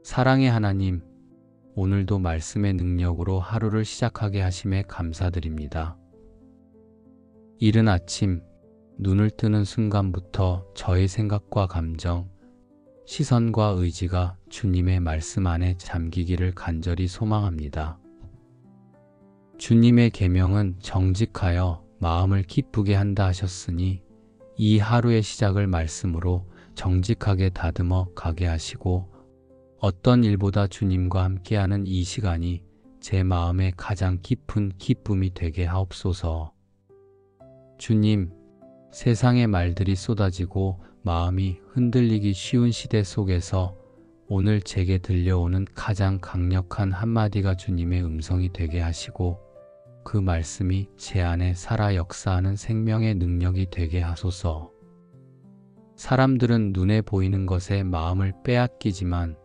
사랑의 하나님, 오늘도 말씀의 능력으로 하루를 시작하게 하심에 감사드립니다. 이른 아침, 눈을 뜨는 순간부터 저의 생각과 감정, 시선과 의지가 주님의 말씀 안에 잠기기를 간절히 소망합니다. 주님의 계명은 정직하여 마음을 기쁘게 한다 하셨으니 이 하루의 시작을 말씀으로 정직하게 다듬어 가게 하시고 어떤 일보다 주님과 함께하는 이 시간이 제 마음의 가장 깊은 기쁨이 되게 하옵소서. 주님, 세상의 말들이 쏟아지고 마음이 흔들리기 쉬운 시대 속에서 오늘 제게 들려오는 가장 강력한 한마디가 주님의 음성이 되게 하시고 그 말씀이 제 안에 살아 역사하는 생명의 능력이 되게 하소서. 사람들은 눈에 보이는 것에 마음을 빼앗기지만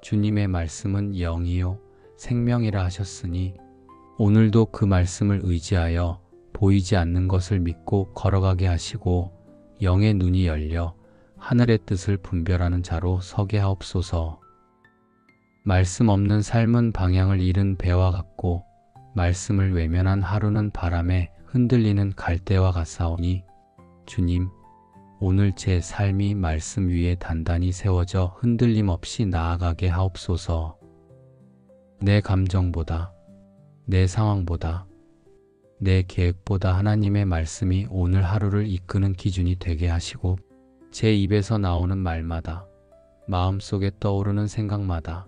주님의 말씀은 영이요 생명이라 하셨으니 오늘도 그 말씀을 의지하여 보이지 않는 것을 믿고 걸어가게 하시고 영의 눈이 열려 하늘의 뜻을 분별하는 자로 서게 하옵소서. 말씀 없는 삶은 방향을 잃은 배와 같고 말씀을 외면한 하루는 바람에 흔들리는 갈대와 같사오니 주님, 오늘 제 삶이 말씀 위에 단단히 세워져 흔들림 없이 나아가게 하옵소서. 내 감정보다, 내 상황보다, 내 계획보다 하나님의 말씀이 오늘 하루를 이끄는 기준이 되게 하시고 제 입에서 나오는 말마다, 마음속에 떠오르는 생각마다,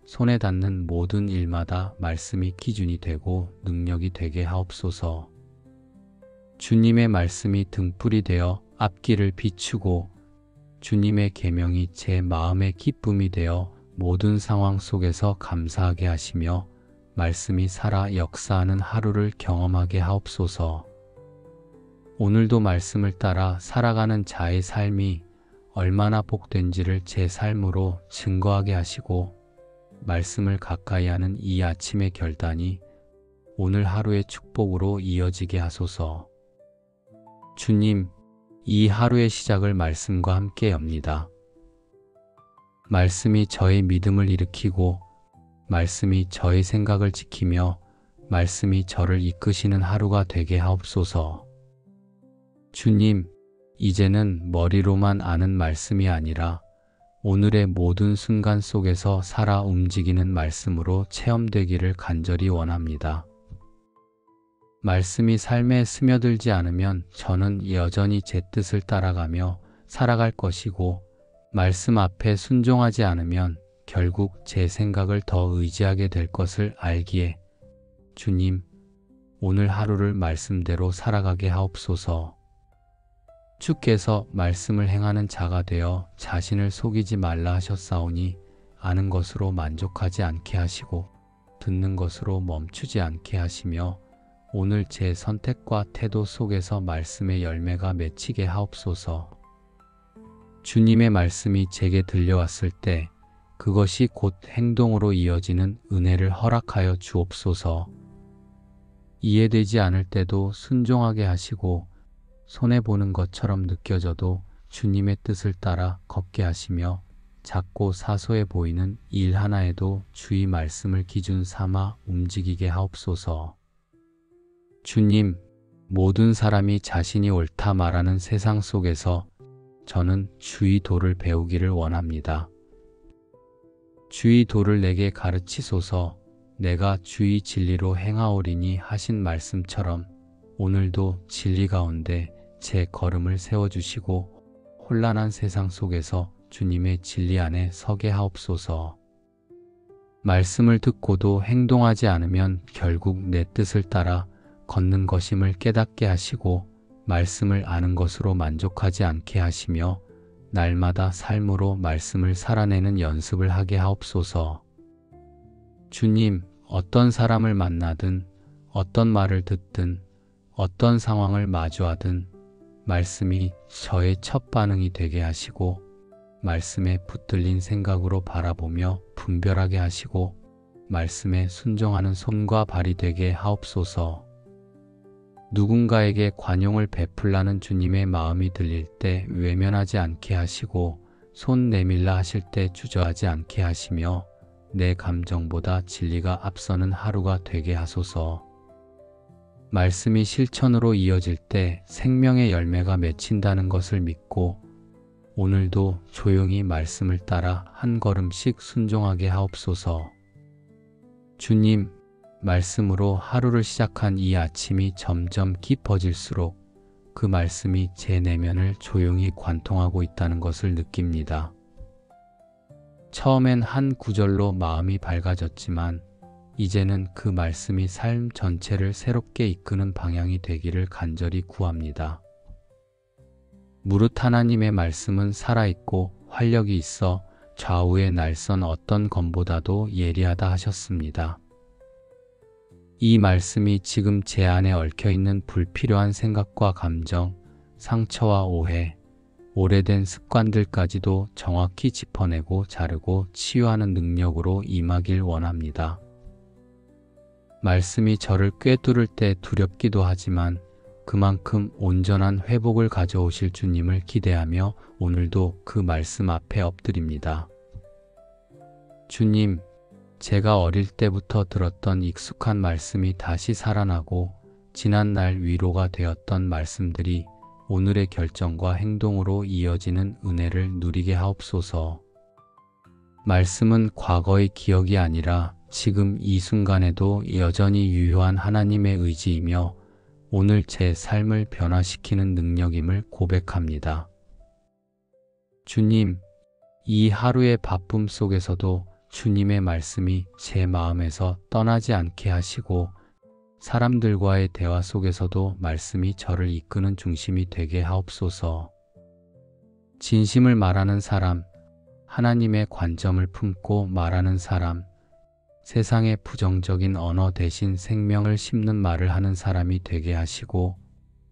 손에 닿는 모든 일마다 말씀이 기준이 되고 능력이 되게 하옵소서. 주님의 말씀이 등불이 되어 앞길을 비추고 주님의 계명이 제 마음의 기쁨이 되어 모든 상황 속에서 감사하게 하시며 말씀이 살아 역사하는 하루를 경험하게 하옵소서. 오늘도 말씀을 따라 살아가는 자의 삶이 얼마나 복된지를 제 삶으로 증거하게 하시고 말씀을 가까이 하는 이 아침의 결단이 오늘 하루의 축복으로 이어지게 하소서. 주님, 이 하루의 시작을 말씀과 함께 엽니다. 말씀이 저의 믿음을 일으키고 말씀이 저의 생각을 지키며 말씀이 저를 이끄시는 하루가 되게 하옵소서. 주님, 이제는 머리로만 아는 말씀이 아니라 오늘의 모든 순간 속에서 살아 움직이는 말씀으로 체험되기를 간절히 원합니다. 말씀이 삶에 스며들지 않으면 저는 여전히 제 뜻을 따라가며 살아갈 것이고 말씀 앞에 순종하지 않으면 결국 제 생각을 더 의지하게 될 것을 알기에 주님, 오늘 하루를 말씀대로 살아가게 하옵소서. 주께서 말씀을 행하는 자가 되어 자신을 속이지 말라 하셨사오니 아는 것으로 만족하지 않게 하시고 듣는 것으로 멈추지 않게 하시며 오늘 제 선택과 태도 속에서 말씀의 열매가 맺히게 하옵소서. 주님의 말씀이 제게 들려왔을 때 그것이 곧 행동으로 이어지는 은혜를 허락하여 주옵소서. 이해되지 않을 때도 순종하게 하시고 손해보는 것처럼 느껴져도 주님의 뜻을 따라 걷게 하시며 작고 사소해 보이는 일 하나에도 주의 말씀을 기준 삼아 움직이게 하옵소서. 주님, 모든 사람이 자신이 옳다 말하는 세상 속에서 저는 주의 도를 배우기를 원합니다. 주의 도를 내게 가르치소서. 내가 주의 진리로 행하오리니 하신 말씀처럼 오늘도 진리 가운데 제 걸음을 세워주시고 혼란한 세상 속에서 주님의 진리 안에 서게 하옵소서. 말씀을 듣고도 행동하지 않으면 결국 내 뜻을 따라 걷는 것임을 깨닫게 하시고 말씀을 아는 것으로 만족하지 않게 하시며 날마다 삶으로 말씀을 살아내는 연습을 하게 하옵소서. 주님, 어떤 사람을 만나든 어떤 말을 듣든 어떤 상황을 마주하든 말씀이 저의 첫 반응이 되게 하시고 말씀에 붙들린 생각으로 바라보며 분별하게 하시고 말씀에 순종하는 손과 발이 되게 하옵소서. 누군가에게 관용을 베풀라는 주님의 마음이 들릴 때 외면하지 않게 하시고 손 내밀라 하실 때 주저하지 않게 하시며 내 감정보다 진리가 앞서는 하루가 되게 하소서. 말씀이 실천으로 이어질 때 생명의 열매가 맺힌다는 것을 믿고 오늘도 조용히 말씀을 따라 한 걸음씩 순종하게 하옵소서. 주님, 말씀으로 하루를 시작한 이 아침이 점점 깊어질수록 그 말씀이 제 내면을 조용히 관통하고 있다는 것을 느낍니다. 처음엔 한 구절로 마음이 밝아졌지만 이제는 그 말씀이 삶 전체를 새롭게 이끄는 방향이 되기를 간절히 구합니다. 무릇 하나님의 말씀은 살아있고 활력이 있어 좌우의 날선 어떤 검보다도 예리하다 하셨습니다. 이 말씀이 지금 제 안에 얽혀있는 불필요한 생각과 감정, 상처와 오해, 오래된 습관들까지도 정확히 짚어내고 자르고 치유하는 능력으로 임하길 원합니다. 말씀이 저를 꿰뚫을 때 두렵기도 하지만 그만큼 온전한 회복을 가져오실 주님을 기대하며 오늘도 그 말씀 앞에 엎드립니다. 주님, 제가 어릴 때부터 들었던 익숙한 말씀이 다시 살아나고 지난날 위로가 되었던 말씀들이 오늘의 결정과 행동으로 이어지는 은혜를 누리게 하옵소서. 말씀은 과거의 기억이 아니라 지금 이 순간에도 여전히 유효한 하나님의 의지이며 오늘 제 삶을 변화시키는 능력임을 고백합니다. 주님, 이 하루의 바쁨 속에서도 주님의 말씀이 제 마음에서 떠나지 않게 하시고 사람들과의 대화 속에서도 말씀이 저를 이끄는 중심이 되게 하옵소서. 진심을 말하는 사람, 하나님의 관점을 품고 말하는 사람, 세상의 부정적인 언어 대신 생명을 심는 말을 하는 사람이 되게 하시고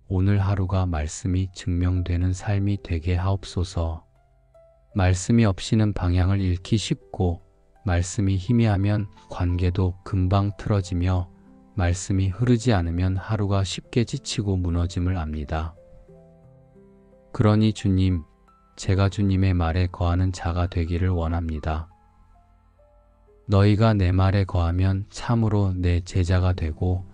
오늘 하루가 말씀이 증명되는 삶이 되게 하옵소서. 말씀이 없이는 방향을 잃기 쉽고 말씀이 희미하면 관계도 금방 틀어지며 말씀이 흐르지 않으면 하루가 쉽게 지치고 무너짐을 압니다. 그러니 주님, 제가 주님의 말에 거하는 자가 되기를 원합니다. 너희가 내 말에 거하면 참으로 내 제자가 되고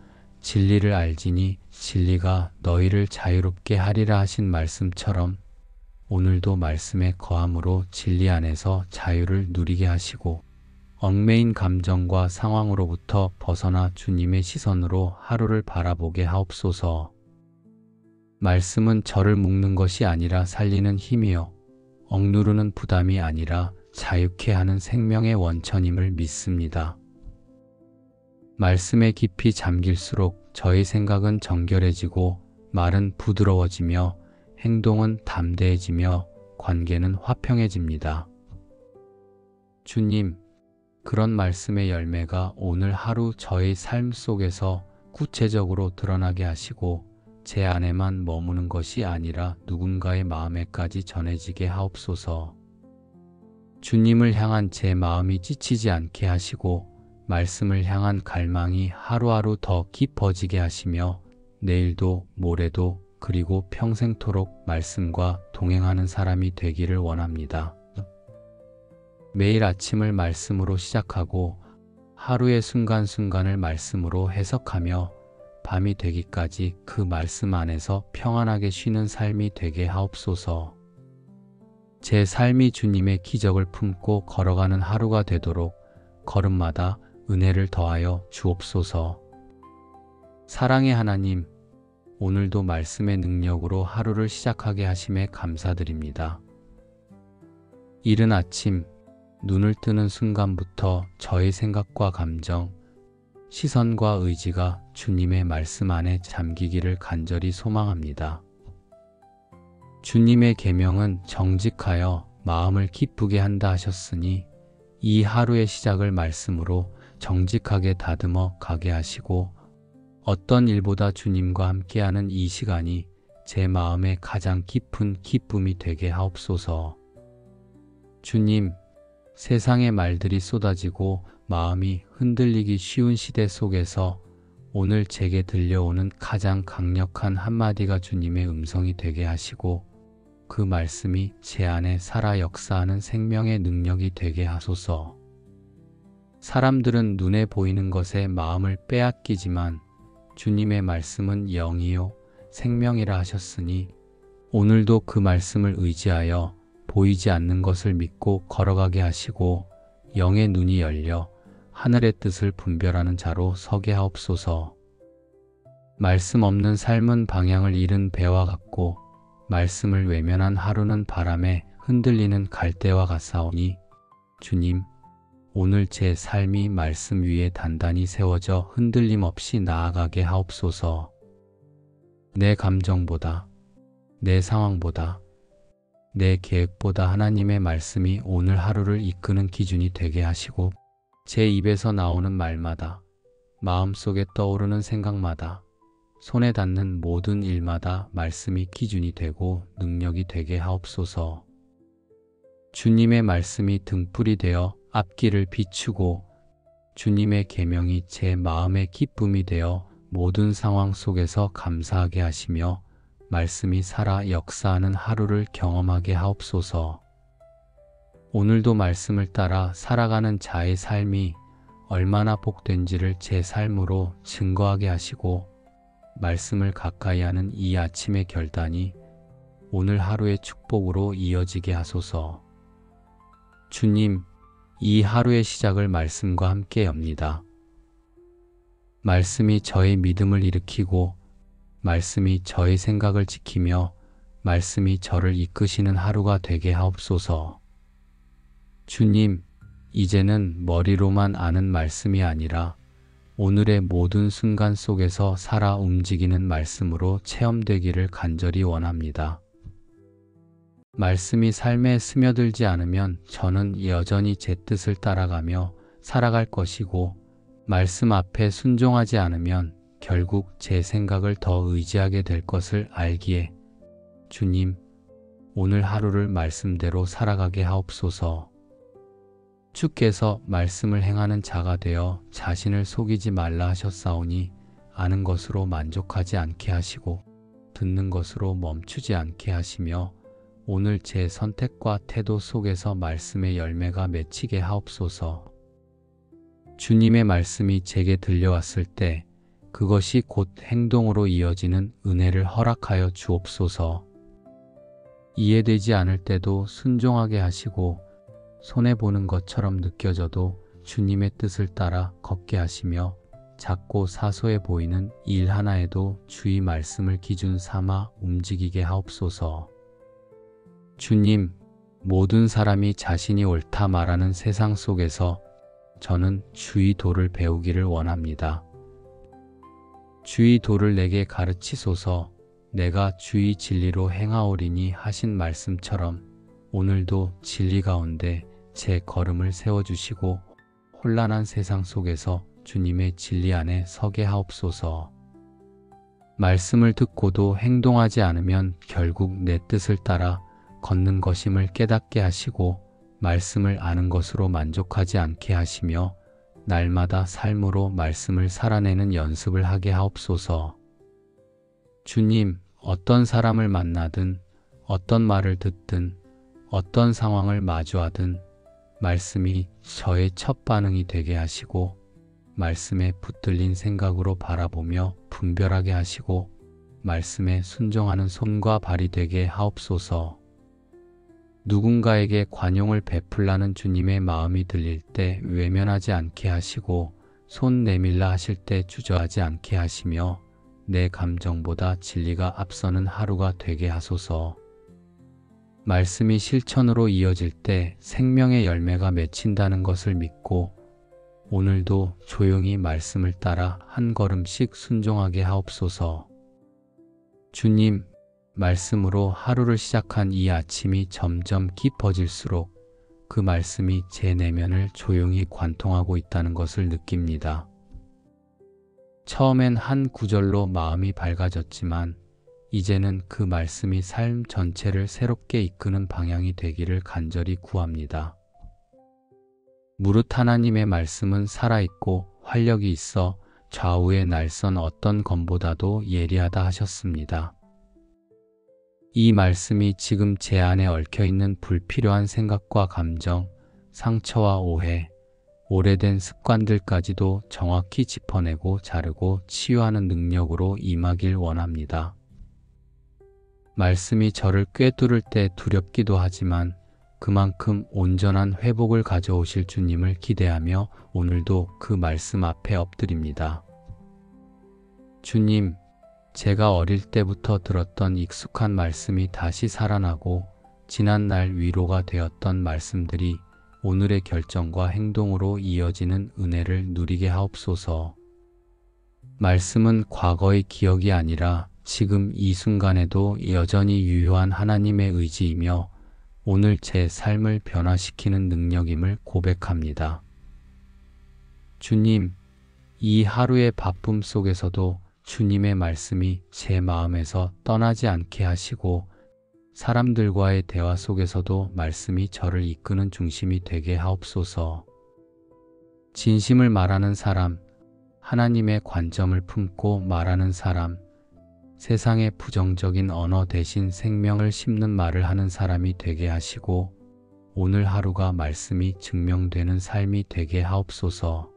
진리를 알지니 진리가 너희를 자유롭게 하리라 하신 말씀처럼 오늘도 말씀에 거함으로 진리 안에서 자유를 누리게 하시고 얽매인 감정과 상황으로부터 벗어나 주님의 시선으로 하루를 바라보게 하옵소서. 말씀은 저를 묶는 것이 아니라 살리는 힘이요 억누르는 부담이 아니라 자유케 하는 생명의 원천임을 믿습니다. 말씀에 깊이 잠길수록 저의 생각은 정결해지고 말은 부드러워지며 행동은 담대해지며 관계는 화평해집니다. 주님, 그런 말씀의 열매가 오늘 하루 저의 삶 속에서 구체적으로 드러나게 하시고 제 안에만 머무는 것이 아니라 누군가의 마음에까지 전해지게 하옵소서. 주님을 향한 제 마음이 지치지 않게 하시고 말씀을 향한 갈망이 하루하루 더 깊어지게 하시며 내일도 모레도 그리고 평생토록 말씀과 동행하는 사람이 되기를 원합니다. 매일 아침을 말씀으로 시작하고 하루의 순간순간을 말씀으로 해석하며 밤이 되기까지 그 말씀 안에서 평안하게 쉬는 삶이 되게 하옵소서. 제 삶이 주님의 기적을 품고 걸어가는 하루가 되도록 걸음마다 은혜를 더하여 주옵소서. 사랑의 하나님, 오늘도 말씀의 능력으로 하루를 시작하게 하심에 감사드립니다. 이른 아침, 눈을 뜨는 순간부터 저의 생각과 감정, 시선과 의지가 주님의 말씀 안에 잠기기를 간절히 소망합니다. 주님의 계명은 정직하여 마음을 기쁘게 한다 하셨으니 이 하루의 시작을 말씀으로 정직하게 다듬어 가게 하시고 어떤 일보다 주님과 함께하는 이 시간이 제 마음에 가장 깊은 기쁨이 되게 하옵소서. 주님, 세상의 말들이 쏟아지고 마음이 흔들리기 쉬운 시대 속에서 오늘 제게 들려오는 가장 강력한 한마디가 주님의 음성이 되게 하시고 그 말씀이 제 안에 살아 역사하는 생명의 능력이 되게 하소서. 사람들은 눈에 보이는 것에 마음을 빼앗기지만 주님의 말씀은 영이요 생명이라 하셨으니 오늘도 그 말씀을 의지하여 보이지 않는 것을 믿고 걸어가게 하시고 영의 눈이 열려 하늘의 뜻을 분별하는 자로 서게 하옵소서. 말씀 없는 삶은 방향을 잃은 배와 같고 말씀을 외면한 하루는 바람에 흔들리는 갈대와 같사오니 주님, 오늘 제 삶이 말씀 위에 단단히 세워져 흔들림 없이 나아가게 하옵소서. 내 감정보다, 내 상황보다, 내 계획보다 하나님의 말씀이 오늘 하루를 이끄는 기준이 되게 하시고 제 입에서 나오는 말마다, 마음속에 떠오르는 생각마다, 손에 닿는 모든 일마다 말씀이 기준이 되고 능력이 되게 하옵소서. 주님의 말씀이 등불이 되어 앞길을 비추고 주님의 계명이 제 마음의 기쁨이 되어 모든 상황 속에서 감사하게 하시며 말씀이 살아 역사하는 하루를 경험하게 하옵소서. 오늘도 말씀을 따라 살아가는 자의 삶이 얼마나 복된지를 제 삶으로 증거하게 하시고 말씀을 가까이 하는 이 아침의 결단이 오늘 하루의 축복으로 이어지게 하소서. 주님, 이 하루의 시작을 말씀과 함께 엽니다. 말씀이 저의 믿음을 일으키고 말씀이 저의 생각을 지키며 말씀이 저를 이끄시는 하루가 되게 하옵소서. 주님, 이제는 머리로만 아는 말씀이 아니라 오늘의 모든 순간 속에서 살아 움직이는 말씀으로 체험되기를 간절히 원합니다. 말씀이 삶에 스며들지 않으면 저는 여전히 제 뜻을 따라가며 살아갈 것이고 말씀 앞에 순종하지 않으면 결국 제 생각을 더 의지하게 될 것을 알기에 주님, 오늘 하루를 말씀대로 살아가게 하옵소서. 주께서 말씀을 행하는 자가 되어 자신을 속이지 말라 하셨사오니 아는 것으로 만족하지 않게 하시고 듣는 것으로 멈추지 않게 하시며 오늘 제 선택과 태도 속에서 말씀의 열매가 맺히게 하옵소서. 주님의 말씀이 제게 들려왔을 때 그것이 곧 행동으로 이어지는 은혜를 허락하여 주옵소서. 이해되지 않을 때도 순종하게 하시고 손해보는 것처럼 느껴져도 주님의 뜻을 따라 걷게 하시며 작고 사소해 보이는 일 하나에도 주의 말씀을 기준 삼아 움직이게 하옵소서. 주님, 모든 사람이 자신이 옳다 말하는 세상 속에서 저는 주의 도를 배우기를 원합니다. 주의 도를 내게 가르치소서. 내가 주의 진리로 행하오리니 하신 말씀처럼 오늘도 진리 가운데 제 걸음을 세워주시고 혼란한 세상 속에서 주님의 진리 안에 서게 하옵소서. 말씀을 듣고도 행동하지 않으면 결국 내 뜻을 따라 걷는 것임을 깨닫게 하시고 말씀을 아는 것으로 만족하지 않게 하시며 날마다 삶으로 말씀을 살아내는 연습을 하게 하옵소서. 주님, 어떤 사람을 만나든 어떤 말을 듣든 어떤 상황을 마주하든 말씀이 저의 첫 반응이 되게 하시고 말씀에 붙들린 생각으로 바라보며 분별하게 하시고 말씀에 순종하는 손과 발이 되게 하옵소서. 누군가에게 관용을 베풀라는 주님의 마음이 들릴 때 외면하지 않게 하시고 손 내밀라 하실 때 주저하지 않게 하시며 내 감정보다 진리가 앞서는 하루가 되게 하소서. 말씀이 실천으로 이어질 때 생명의 열매가 맺힌다는 것을 믿고 오늘도 조용히 말씀을 따라 한 걸음씩 순종하게 하옵소서. 주님, 말씀으로 하루를 시작한 이 아침이 점점 깊어질수록 그 말씀이 제 내면을 조용히 관통하고 있다는 것을 느낍니다. 처음엔 한 구절로 마음이 밝아졌지만 이제는 그 말씀이 삶 전체를 새롭게 이끄는 방향이 되기를 간절히 구합니다. 무릇 하나님의 말씀은 살아있고 활력이 있어 좌우의 날선 어떤 검보다도 예리하다 하셨습니다. 이 말씀이 지금 제 안에 얽혀있는 불필요한 생각과 감정, 상처와 오해, 오래된 습관들까지도 정확히 짚어내고 자르고 치유하는 능력으로 임하길 원합니다. 말씀이 저를 꿰뚫을 때 두렵기도 하지만 그만큼 온전한 회복을 가져오실 주님을 기대하며 오늘도 그 말씀 앞에 엎드립니다. 주님, 제가 어릴 때부터 들었던 익숙한 말씀이 다시 살아나고 지난날 위로가 되었던 말씀들이 오늘의 결정과 행동으로 이어지는 은혜를 누리게 하옵소서. 말씀은 과거의 기억이 아니라 지금 이 순간에도 여전히 유효한 하나님의 의지이며 오늘 제 삶을 변화시키는 능력임을 고백합니다. 주님, 이 하루의 바쁨 속에서도 주님의 말씀이 제 마음에서 떠나지 않게 하시고 사람들과의 대화 속에서도 말씀이 저를 이끄는 중심이 되게 하옵소서. 진심을 말하는 사람, 하나님의 관점을 품고 말하는 사람, 세상의 부정적인 언어 대신 생명을 심는 말을 하는 사람이 되게 하시고 오늘 하루가 말씀이 증명되는 삶이 되게 하옵소서.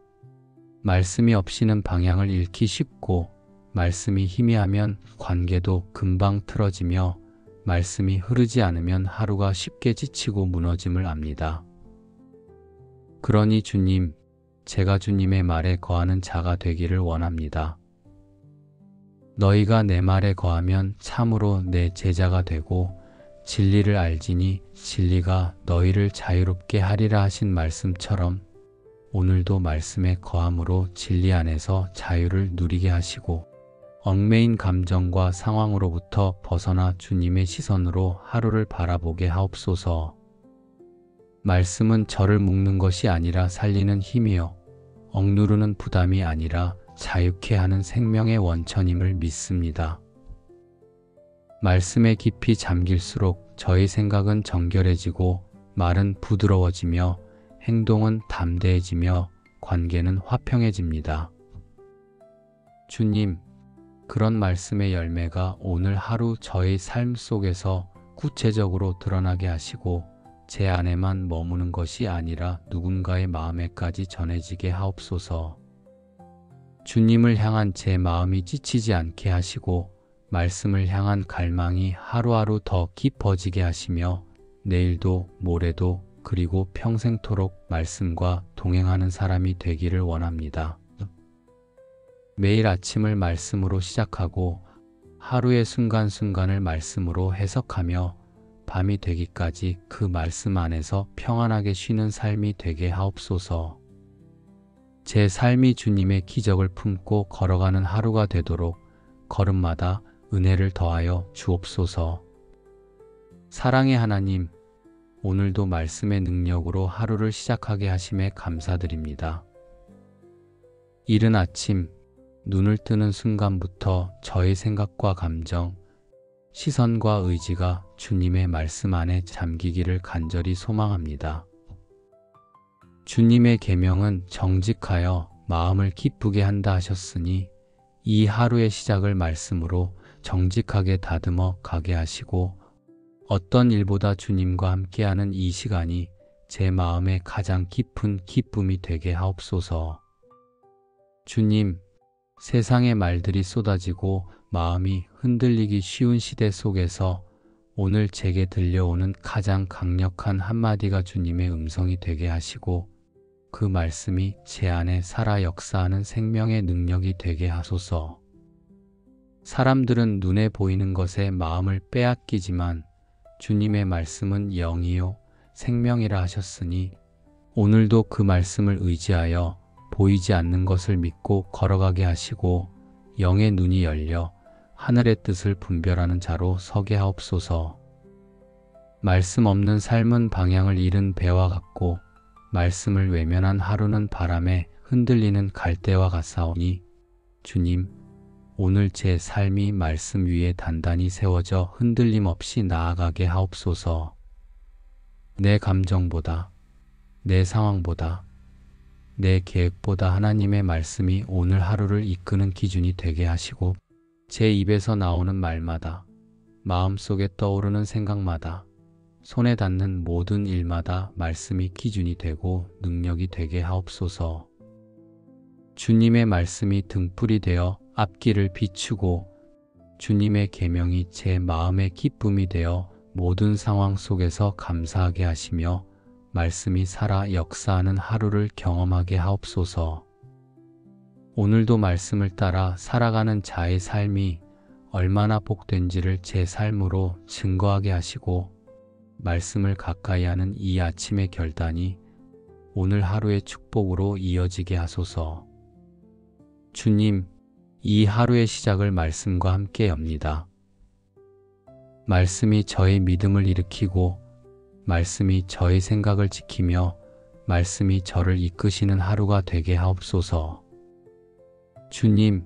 말씀이 없이는 방향을 잃기 쉽고 말씀이 희미하면 관계도 금방 틀어지며 말씀이 흐르지 않으면 하루가 쉽게 지치고 무너짐을 압니다. 그러니 주님, 제가 주님의 말에 거하는 자가 되기를 원합니다. 너희가 내 말에 거하면 참으로 내 제자가 되고 진리를 알지니 진리가 너희를 자유롭게 하리라 하신 말씀처럼 오늘도 말씀에 거함으로 진리 안에서 자유를 누리게 하시고 얽매인 감정과 상황으로부터 벗어나 주님의 시선으로 하루를 바라보게 하옵소서. 말씀은 저를 묶는 것이 아니라 살리는 힘이요 억누르는 부담이 아니라 자유케 하는 생명의 원천임을 믿습니다. 말씀에 깊이 잠길수록 저의 생각은 정결해지고 말은 부드러워지며 행동은 담대해지며 관계는 화평해집니다. 주님, 그런 말씀의 열매가 오늘 하루 저의 삶 속에서 구체적으로 드러나게 하시고 제 안에만 머무는 것이 아니라 누군가의 마음에까지 전해지게 하옵소서. 주님을 향한 제 마음이 지치지 않게 하시고 말씀을 향한 갈망이 하루하루 더 깊어지게 하시며 내일도 모레도 그리고 평생토록 말씀과 동행하는 사람이 되기를 원합니다. 매일 아침을 말씀으로 시작하고 하루의 순간순간을 말씀으로 해석하며 밤이 되기까지 그 말씀 안에서 평안하게 쉬는 삶이 되게 하옵소서. 제 삶이 주님의 기적을 품고 걸어가는 하루가 되도록 걸음마다 은혜를 더하여 주옵소서. 사랑의 하나님, 오늘도 말씀의 능력으로 하루를 시작하게 하심에 감사드립니다. 이른 아침 눈을 뜨는 순간부터 저의 생각과 감정, 시선과 의지가 주님의 말씀 안에 잠기기를 간절히 소망합니다. 주님의 계명은 정직하여 마음을 기쁘게 한다 하셨으니 이 하루의 시작을 말씀으로 정직하게 다듬어 가게 하시고 어떤 일보다 주님과 함께하는 이 시간이 제 마음에 가장 깊은 기쁨이 되게 하옵소서. 주님, 세상의 말들이 쏟아지고 마음이 흔들리기 쉬운 시대 속에서 오늘 제게 들려오는 가장 강력한 한마디가 주님의 음성이 되게 하시고 그 말씀이 제 안에 살아 역사하는 생명의 능력이 되게 하소서. 사람들은 눈에 보이는 것에 마음을 빼앗기지만 주님의 말씀은 영이요 생명이라 하셨으니 오늘도 그 말씀을 의지하여 보이지 않는 것을 믿고 걸어가게 하시고 영의 눈이 열려 하늘의 뜻을 분별하는 자로 서게 하옵소서. 말씀 없는 삶은 방향을 잃은 배와 같고 말씀을 외면한 하루는 바람에 흔들리는 갈대와 같사오니 주님, 오늘 제 삶이 말씀 위에 단단히 세워져 흔들림 없이 나아가게 하옵소서. 내 감정보다, 내 상황보다, 내 계획보다 하나님의 말씀이 오늘 하루를 이끄는 기준이 되게 하시고 제 입에서 나오는 말마다 마음속에 떠오르는 생각마다, 손에 닿는 모든 일마다 말씀이 기준이 되고 능력이 되게 하옵소서. 주님의 말씀이 등불이 되어 앞길을 비추고 주님의 계명이 제 마음의 기쁨이 되어 모든 상황 속에서 감사하게 하시며 말씀이 살아 역사하는 하루를 경험하게 하옵소서. 오늘도 말씀을 따라 살아가는 자의 삶이 얼마나 복된지를 제 삶으로 증거하게 하시고 말씀을 가까이 하는 이 아침의 결단이 오늘 하루의 축복으로 이어지게 하소서. 주님, 이 하루의 시작을 말씀과 함께 엽니다. 말씀이 저의 믿음을 일으키고 말씀이 저의 생각을 지키며 말씀이 저를 이끄시는 하루가 되게 하옵소서. 주님,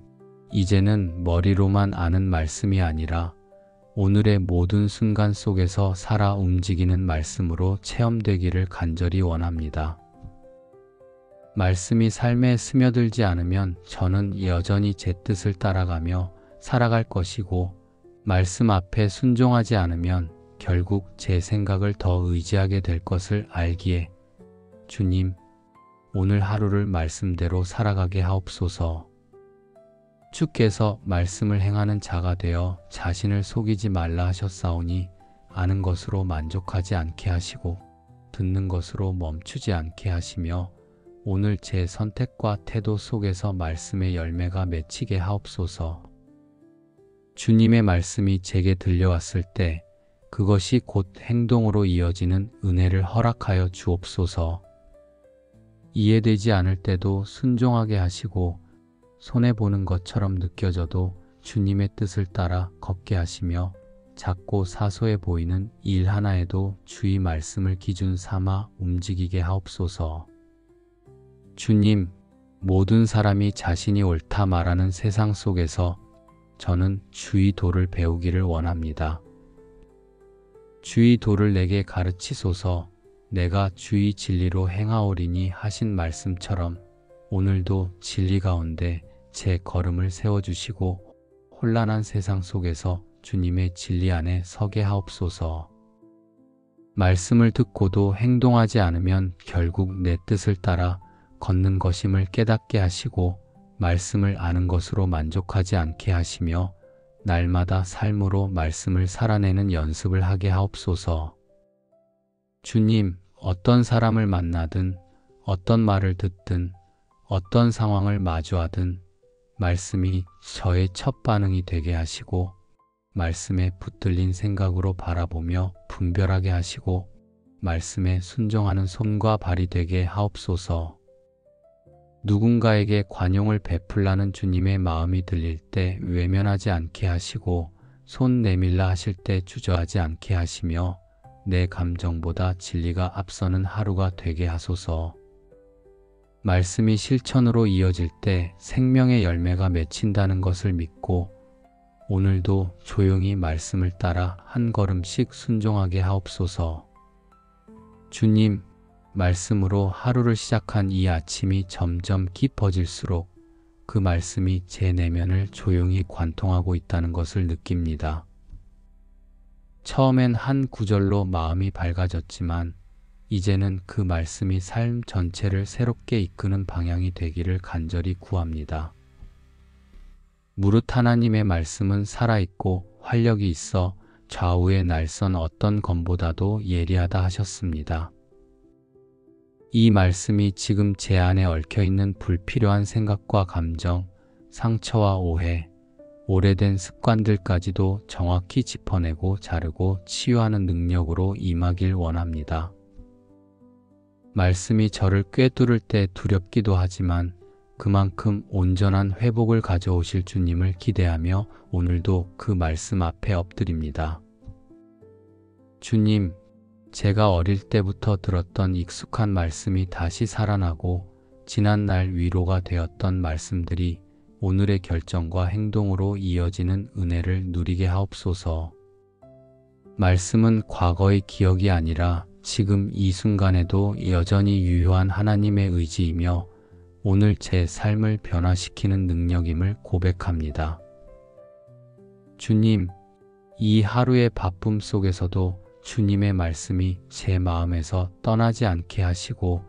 이제는 머리로만 아는 말씀이 아니라 오늘의 모든 순간 속에서 살아 움직이는 말씀으로 체험되기를 간절히 원합니다. 말씀이 삶에 스며들지 않으면 저는 여전히 제 뜻을 따라가며 살아갈 것이고 말씀 앞에 순종하지 않으면 결국 제 생각을 더 의지하게 될 것을 알기에 주님, 오늘 하루를 말씀대로 살아가게 하옵소서. 주께서 말씀을 행하는 자가 되어 자신을 속이지 말라 하셨사오니 아는 것으로 만족하지 않게 하시고 듣는 것으로 멈추지 않게 하시며 오늘 제 선택과 태도 속에서 말씀의 열매가 맺히게 하옵소서. 주님의 말씀이 제게 들려왔을 때 그것이 곧 행동으로 이어지는 은혜를 허락하여 주옵소서. 이해되지 않을 때도 순종하게 하시고 손해보는 것처럼 느껴져도 주님의 뜻을 따라 걷게 하시며 작고 사소해 보이는 일 하나에도 주의 말씀을 기준 삼아 움직이게 하옵소서. 주님, 모든 사람이 자신이 옳다 말하는 세상 속에서 저는 주의 도를 배우기를 원합니다. 주의 도를 내게 가르치소서. 내가 주의 진리로 행하오리니 하신 말씀처럼 오늘도 진리 가운데 제 걸음을 세워주시고 혼란한 세상 속에서 주님의 진리 안에 서게 하옵소서. 말씀을 듣고도 행동하지 않으면 결국 내 뜻을 따라 걷는 것임을 깨닫게 하시고 말씀을 아는 것으로 만족하지 않게 하시며 날마다 삶으로 말씀을 살아내는 연습을 하게 하옵소서. 주님, 어떤 사람을 만나든 어떤 말을 듣든 어떤 상황을 마주하든 말씀이 저의 첫 반응이 되게 하시고 말씀에 붙들린 생각으로 바라보며 분별하게 하시고 말씀에 순종하는 손과 발이 되게 하옵소서. 누군가에게 관용을 베풀라는 주님의 마음이 들릴 때 외면하지 않게 하시고 손 내밀라 하실 때 주저하지 않게 하시며 내 감정보다 진리가 앞서는 하루가 되게 하소서. 말씀이 실천으로 이어질 때 생명의 열매가 맺힌다는 것을 믿고 오늘도 조용히 말씀을 따라 한 걸음씩 순종하게 하옵소서. 주님, 말씀으로 하루를 시작한 이 아침이 점점 깊어질수록 그 말씀이 제 내면을 조용히 관통하고 있다는 것을 느낍니다. 처음엔 한 구절로 마음이 밝아졌지만 이제는 그 말씀이 삶 전체를 새롭게 이끄는 방향이 되기를 간절히 구합니다. 무릇 하나님의 말씀은 살아있고 활력이 있어 좌우의 날선 어떤 검보다도 예리하다 하셨습니다. 이 말씀이 지금 제 안에 얽혀있는 불필요한 생각과 감정, 상처와 오해, 오래된 습관들까지도 정확히 짚어내고 자르고 치유하는 능력으로 임하길 원합니다. 말씀이 저를 꿰뚫을 때 두렵기도 하지만 그만큼 온전한 회복을 가져오실 주님을 기대하며 오늘도 그 말씀 앞에 엎드립니다. 주님, 제가 어릴 때부터 들었던 익숙한 말씀이 다시 살아나고 지난날 위로가 되었던 말씀들이 오늘의 결정과 행동으로 이어지는 은혜를 누리게 하옵소서. 말씀은 과거의 기억이 아니라 지금 이 순간에도 여전히 유효한 하나님의 의지이며 오늘 제 삶을 변화시키는 능력임을 고백합니다. 주님, 이 하루의 바쁨 속에서도 주님의 말씀이 제 마음에서 떠나지 않게 하시고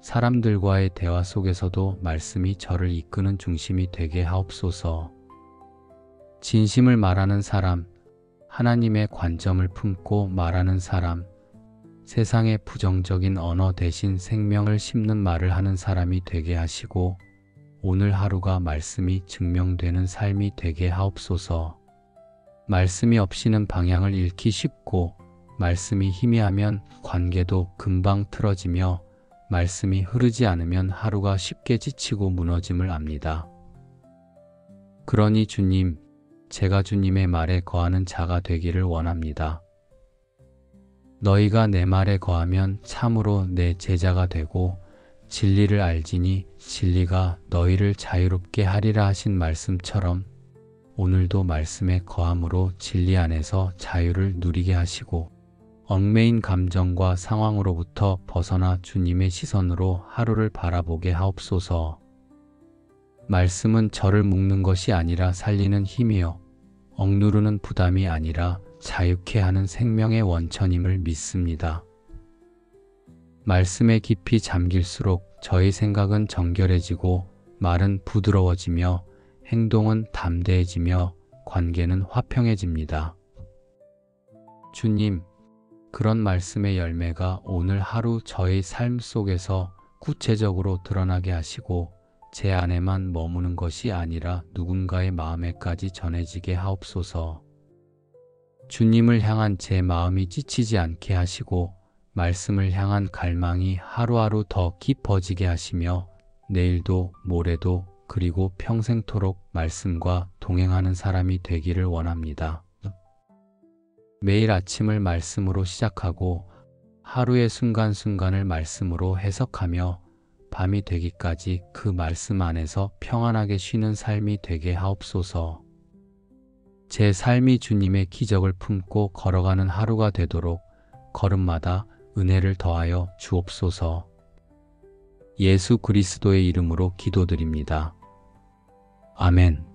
사람들과의 대화 속에서도 말씀이 저를 이끄는 중심이 되게 하옵소서. 진심을 말하는 사람, 하나님의 관점을 품고 말하는 사람, 세상의 부정적인 언어 대신 생명을 심는 말을 하는 사람이 되게 하시고 오늘 하루가 말씀이 증명되는 삶이 되게 하옵소서. 말씀이 없이는 방향을 잃기 쉽고 말씀이 희미하면 관계도 금방 틀어지며 말씀이 흐르지 않으면 하루가 쉽게 지치고 무너짐을 압니다. 그러니 주님, 제가 주님의 말에 거하는 자가 되기를 원합니다. 너희가 내 말에 거하면 참으로 내 제자가 되고 진리를 알지니 진리가 너희를 자유롭게 하리라 하신 말씀처럼 오늘도 말씀에 거함으로 진리 안에서 자유를 누리게 하시고 얽매인 감정과 상황으로부터 벗어나 주님의 시선으로 하루를 바라보게 하옵소서. 말씀은 저를 묶는 것이 아니라 살리는 힘이요 억누르는 부담이 아니라 자유케 하는 생명의 원천임을 믿습니다. 말씀에 깊이 잠길수록 저희 생각은 정결해지고 말은 부드러워지며 행동은 담대해지며 관계는 화평해집니다. 주님, 그런 말씀의 열매가 오늘 하루 저의 삶 속에서 구체적으로 드러나게 하시고 제 안에만 머무는 것이 아니라 누군가의 마음에까지 전해지게 하옵소서. 주님을 향한 제 마음이 지치지 않게 하시고 말씀을 향한 갈망이 하루하루 더 깊어지게 하시며 내일도 모레도 그리고 평생토록 말씀과 동행하는 사람이 되기를 원합니다. 매일 아침을 말씀으로 시작하고 하루의 순간순간을 말씀으로 해석하며 밤이 되기까지 그 말씀 안에서 평안하게 쉬는 삶이 되게 하옵소서. 제 삶이 주님의 기적을 품고 걸어가는 하루가 되도록 걸음마다 은혜를 더하여 주옵소서. 예수 그리스도의 이름으로 기도드립니다. 아멘.